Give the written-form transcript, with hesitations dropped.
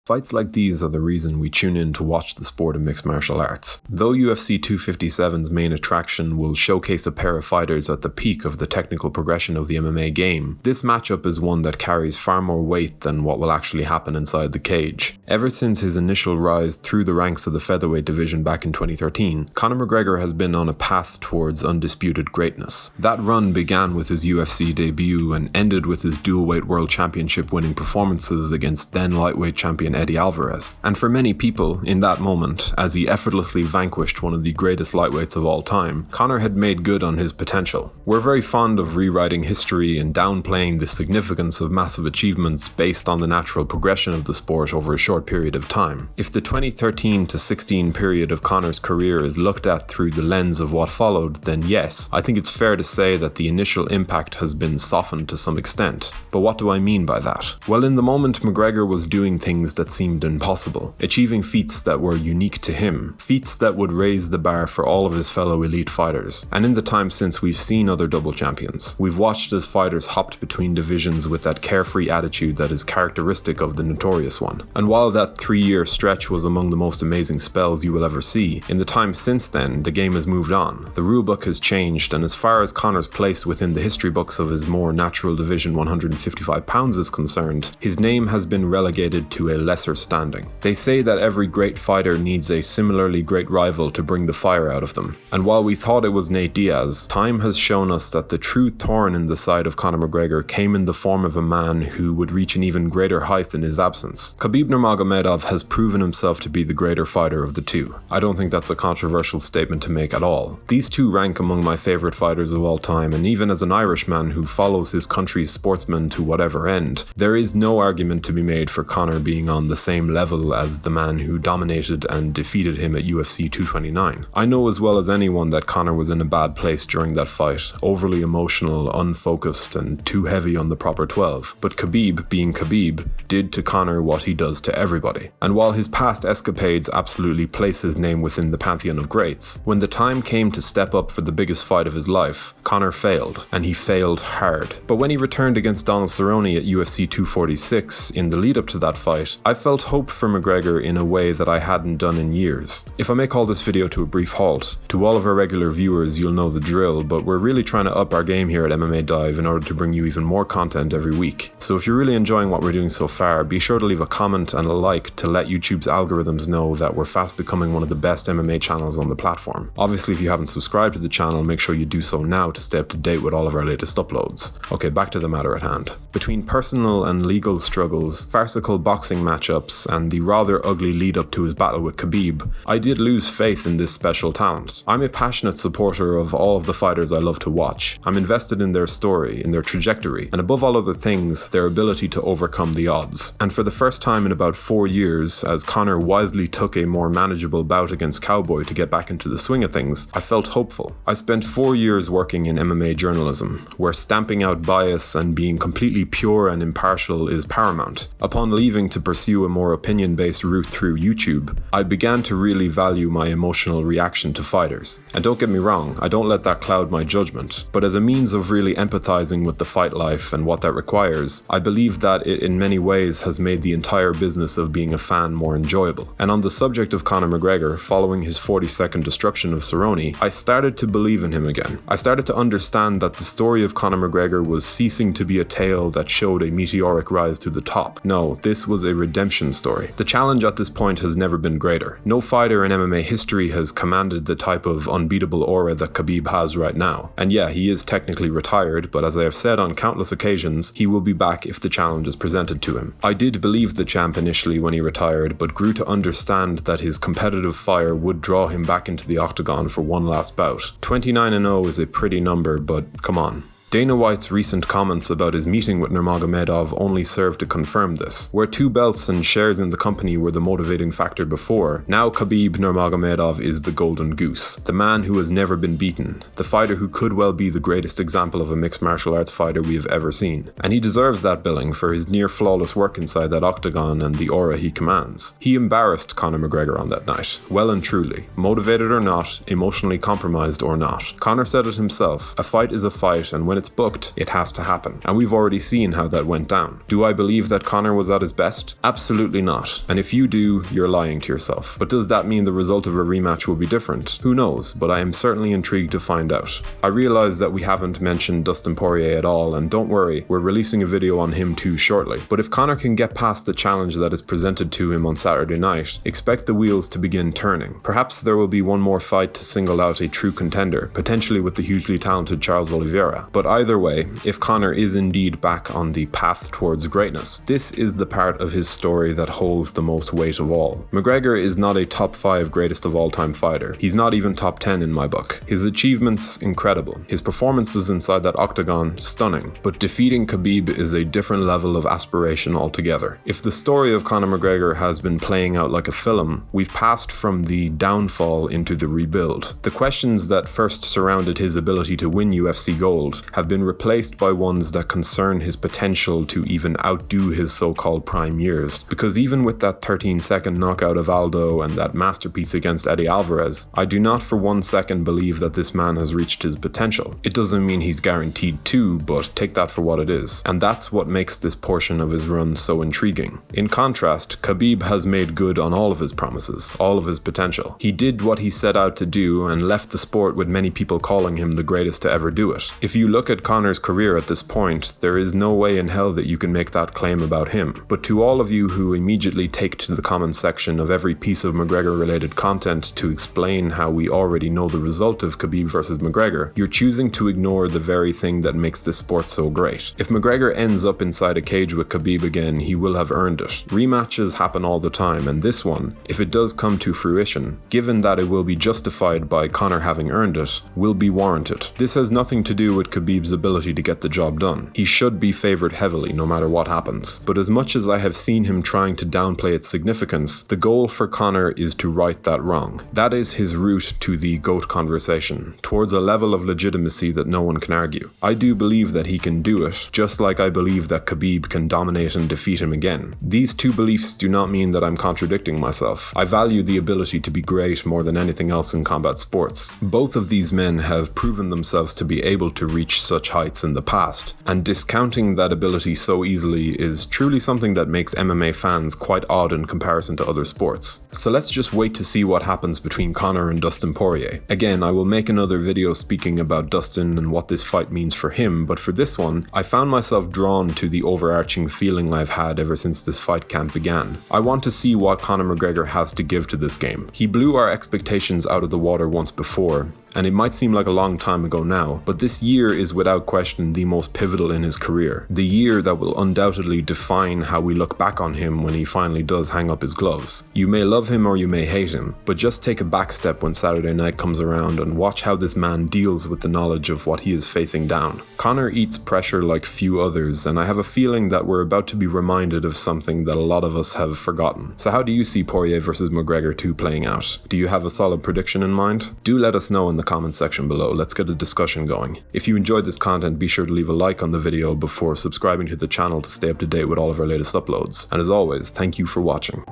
Fights like these are the reason we tune in to watch the sport of mixed martial arts. Though UFC 257's main attraction will showcase a pair of fighters at the peak of the technical progression of the MMA game, this matchup is one that carries far more weight than what will actually happen inside the cage. Ever since his initial rise through the ranks of the featherweight division back in 2013, Conor McGregor has been on a path towards undisputed greatness. That run began with his UFC debut and ended with his dual-weight world championship winning performances against then lightweight champion Eddie Alvarez. And for many people, in that moment, as he effortlessly vanquished one of the greatest lightweights of all time, Conor had made good on his potential. We're very fond of rewriting history and downplaying the significance of massive achievements based on the natural progression of the sport over a short period of time. If the 2013 to 16 period of Conor's career is looked at through the lens of what followed, then yes, I think it's fair to say that the initial impact has been softened to some extent. But what do I mean by that? Well, in the moment, McGregor was doing things that seemed impossible, achieving feats that were unique to him, feats that would raise the bar for all of his fellow elite fighters. And in the time since, we've seen other double champions. We've watched as fighters hopped between divisions with that carefree attitude that is characteristic of the notorious one. And while that 3-year stretch was among the most amazing spells you will ever see, in the time since then, the game has moved on. The rulebook has changed, and as far as Conor's place within the history books of his more natural division 155 pounds is concerned, his name has been relegated to a lesser standing. They say that every great fighter needs a similarly great rival to bring the fire out of them. And while we thought it was Nate Diaz, time has shown us that the true thorn in the side of Conor McGregor came in the form of a man who would reach an even greater height in his absence. Khabib Nurmagomedov has proven himself to be the greater fighter of the two. I don't think that's a controversial statement to make at all. These two rank among my favourite fighters of all time, and even as an Irishman who follows his country's sportsmen to whatever end, there is no argument to be made for Conor being on the same level as the man who dominated and defeated him at UFC 229. I know as well as anyone that Conor was in a bad place during that fight, overly emotional, unfocused, and too heavy on the proper 12. But Khabib, being Khabib, did to Conor what he does to everybody. And while his past escapades absolutely place his name within the pantheon of greats, when the time came to step up for the biggest fight of his life, Conor failed, and he failed hard. But when he returned against Donald Cerrone at UFC 246 in the lead up to that fight, I felt hope for McGregor in a way that I hadn't done in years. If I may call this video to a brief halt, to all of our regular viewers, you'll know the drill, but we're really trying to up our game here at MMA Dive in order to bring you even more content every week. So if you're really enjoying what we're doing so far, be sure to leave a comment and a like to let YouTube's algorithms know that we're fast becoming one of the best MMA channels on the platform. Obviously, if you haven't subscribed to the channel, make sure you do so now to stay up to date with all of our latest uploads. Okay, back to the matter at hand. Between personal and legal struggles, farcical boxing matchups, and the rather ugly lead up to his battle with Khabib, I did lose faith in this special talent. I'm a passionate supporter of all of the fighters I love to watch. I'm invested in their story, in their trajectory, and above all other things, their ability to overcome the odds. And for the first time in about 4 years, as Conor wisely took a more manageable bout against Cowboy to get back into the swing of things, I felt hopeful. I spent 4 years working in MMA journalism, where stamping out bias and being completely pure and impartial is paramount. Upon leaving to pursue a more opinion-based route through YouTube, I began to really value my emotional reaction to fighters. And don't get me wrong, I don't let that cloud my judgment, but as a means of really empathizing with the fight life and what that requires, I believe that it in many ways has made the entire business of being a fan more enjoyable. And on the subject of Conor McGregor, following his 42nd destruction of Cerrone, I started to believe in him again. I started to understand that the story of Conor McGregor was ceasing to be a tale that showed a meteoric rise to the top. No, this was a redemption story. The challenge at this point has never been greater. No fighter in MMA history has commanded the type of unbeatable aura that Khabib has right now. And yeah, he is technically retired, but as I have said on countless occasions, he will be back if the challenge is presented to him. I did believe the champ initially when he retired, but grew to understand that his competitive fire would draw him back into the octagon for one last bout. 29-0 is a pretty number, but come on. Dana White's recent comments about his meeting with Nurmagomedov only serve to confirm this. Where 2 belts and shares in the company were the motivating factor before, now Khabib Nurmagomedov is the golden goose, the man who has never been beaten, the fighter who could well be the greatest example of a mixed martial arts fighter we have ever seen. And he deserves that billing for his near flawless work inside that octagon and the aura he commands. He embarrassed Conor McGregor on that night, well and truly, motivated or not, emotionally compromised or not. Conor said it himself, a fight is a fight, and when it's booked, it has to happen. And we've already seen how that went down. Do I believe that Conor was at his best? Absolutely not. And if you do, you're lying to yourself. But does that mean the result of a rematch will be different? Who knows, but I am certainly intrigued to find out. I realize that we haven't mentioned Dustin Poirier at all, and don't worry, we're releasing a video on him too shortly. But if Conor can get past the challenge that is presented to him on Saturday night, expect the wheels to begin turning. Perhaps there will be one more fight to single out a true contender, potentially with the hugely talented Charles Oliveira. But either way, if Conor is indeed back on the path towards greatness, this is the part of his story that holds the most weight of all. McGregor is not a top 5 greatest of all time fighter. He's not even top 10 in my book. His achievements, incredible. His performances inside that octagon, stunning. But defeating Khabib is a different level of aspiration altogether. If the story of Conor McGregor has been playing out like a film, we've passed from the downfall into the rebuild. The questions that first surrounded his ability to win UFC gold have been replaced by ones that concern his potential to even outdo his so-called prime years. Because even with that 13-second knockout of Aldo and that masterpiece against Eddie Alvarez, I do not for 1 second believe that this man has reached his potential. It doesn't mean he's guaranteed to, but take that for what it is. And that's what makes this portion of his run so intriguing. In contrast, Khabib has made good on all of his promises, all of his potential. He did what he set out to do and left the sport with many people calling him the greatest to ever do it. If you look at Conor's career at this point, there is no way in hell that you can make that claim about him. But to all of you who immediately take to the comment section of every piece of McGregor related content to explain how we already know the result of Khabib versus McGregor, you're choosing to ignore the very thing that makes this sport so great. If McGregor ends up inside a cage with Khabib again, he will have earned it. Rematches happen all the time, and this one, if it does come to fruition, given that it will be justified by Conor having earned it, will be warranted. This has nothing to do with Khabib's ability to get the job done. He should be favoured heavily no matter what happens. But as much as I have seen him trying to downplay its significance, the goal for Conor is to right that wrong. That is his route to the GOAT conversation, towards a level of legitimacy that no one can argue. I do believe that he can do it, just like I believe that Khabib can dominate and defeat him again. These two beliefs do not mean that I'm contradicting myself. I value the ability to be great more than anything else in combat sports. Both of these men have proven themselves to be able to reach such heights in the past, and discounting that ability so easily is truly something that makes MMA fans quite odd in comparison to other sports. So let's just wait to see what happens between Conor and Dustin Poirier. Again, I will make another video speaking about Dustin and what this fight means for him, but for this one, I found myself drawn to the overarching feeling I've had ever since this fight camp began. I want to see what Conor McGregor has to give to this game. He blew our expectations out of the water once before, and it might seem like a long time ago now, but this year is without question the most pivotal in his career. The year that will undoubtedly define how we look back on him when he finally does hang up his gloves. You may love him or you may hate him, but just take a back step when Saturday night comes around and watch how this man deals with the knowledge of what he is facing down. Conor eats pressure like few others, and I have a feeling that we're about to be reminded of something that a lot of us have forgotten. So how do you see Poirier versus McGregor 2 playing out? Do you have a solid prediction in mind? Do let us know in the comment section below. Let's get a discussion going. If you enjoyed this content, be sure to leave a like on the video before subscribing to the channel to stay up to date with all of our latest uploads. And as always, thank you for watching.